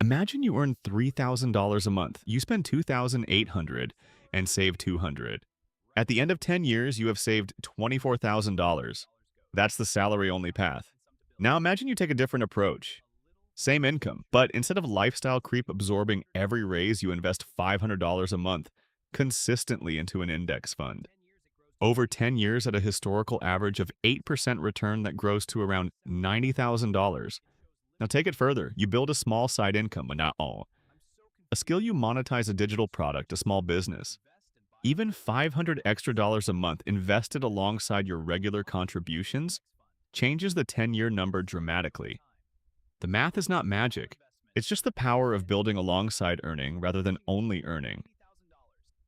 Imagine you earn $3,000 a month. You spend 2,800 and save 200. At the end of 10 years, you have saved $24,000. That's the salary-only path. Now imagine you take a different approach. Same income, but instead of lifestyle creep absorbing every raise, you invest $500 a month consistently into an index fund. Over 10 years at a historical average of 8% return that grows to around $90,000. Now take it further. You build a small side income, but not all. A skill you monetize a digital product, a small business. Even 500 extra dollars a month invested alongside your regular contributions changes the 10-year number dramatically. The math is not magic. It's just the power of building alongside earning rather than only earning.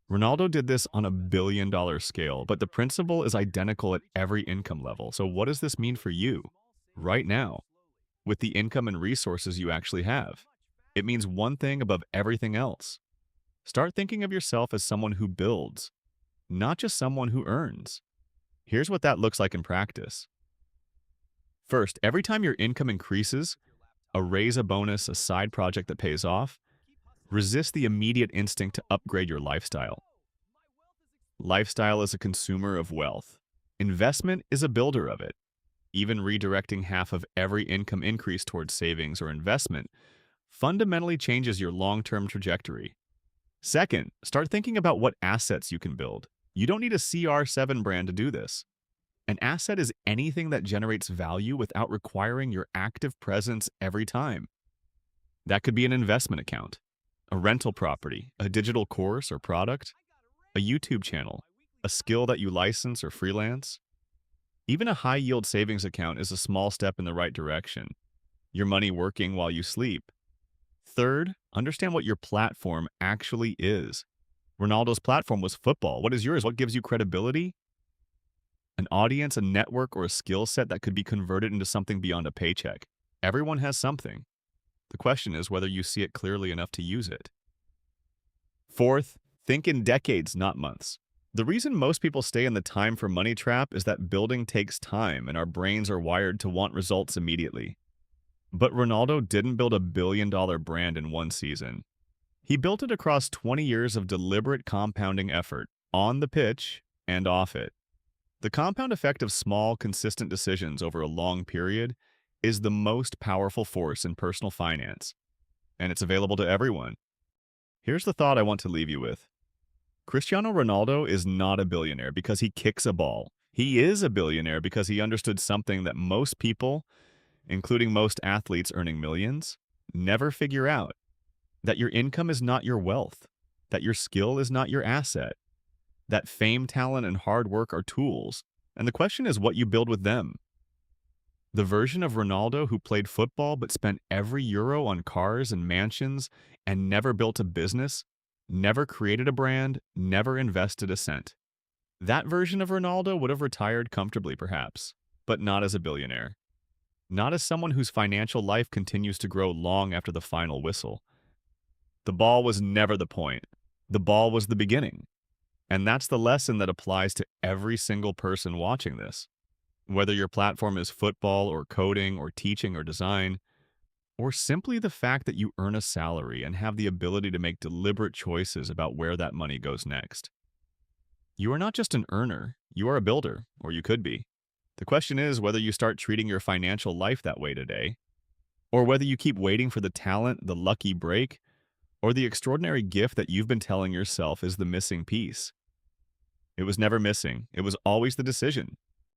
Ronaldo did this on a billion-dollar scale, but the principle is identical at every income level. So what does this mean for you right now with the income and resources you actually have? It means one thing above everything else. Start thinking of yourself as someone who builds, not just someone who earns. Here's what that looks like in practice. First, every time your income increases, a raise, a bonus, a side project that pays off, resist the immediate instinct to upgrade your lifestyle. Lifestyle is a consumer of wealth. Investment is a builder of it. Even redirecting half of every income increase towards savings or investment fundamentally changes your long-term trajectory. Second, start thinking about what assets you can build. You don't need a CR7 brand to do this. An asset is anything that generates value without requiring your active presence every time. That could be an investment account, a rental property, a digital course or product, a YouTube channel, a skill that you license or freelance. Even a high-yield savings account is a small step in the right direction. Your money working while you sleep. Third, understand what your platform actually is. Ronaldo's platform was football. What is yours? What gives you credibility? An audience, a network, or a skill set that could be converted into something beyond a paycheck. Everyone has something. The question is whether you see it clearly enough to use it. Fourth, think in decades, not months. The reason most people stay in the time for money trap is that building takes time and our brains are wired to want results immediately. But Ronaldo didn't build a billion-dollar brand in one season. He built it across 20 years of deliberate compounding effort, on the pitch and off it. The compound effect of small, consistent decisions over a long period is the most powerful force in personal finance, and it's available to everyone. Here's the thought I want to leave you with. Cristiano Ronaldo is not a billionaire because he kicks a ball. He is a billionaire because he understood something that most people, including most athletes earning millions, never figure out. That your income is not your wealth. That your skill is not your asset. That fame, talent, and hard work are tools. And the question is what you build with them. The version of Ronaldo who played football but spent every euro on cars and mansions and never built a business, never created a brand, never invested a cent. That version of Ronaldo would have retired comfortably perhaps, but not as a billionaire. Not as someone whose financial life continues to grow long after the final whistle. The ball was never the point. The ball was the beginning. And that's the lesson that applies to every single person watching this. Whether your platform is football or coding or teaching or design, or simply the fact that you earn a salary and have the ability to make deliberate choices about where that money goes next. You are not just an earner, you are a builder, or you could be. The question is whether you start treating your financial life that way today, or whether you keep waiting for the talent, the lucky break, or the extraordinary gift that you've been telling yourself is the missing piece. It was never missing. It was always the decision.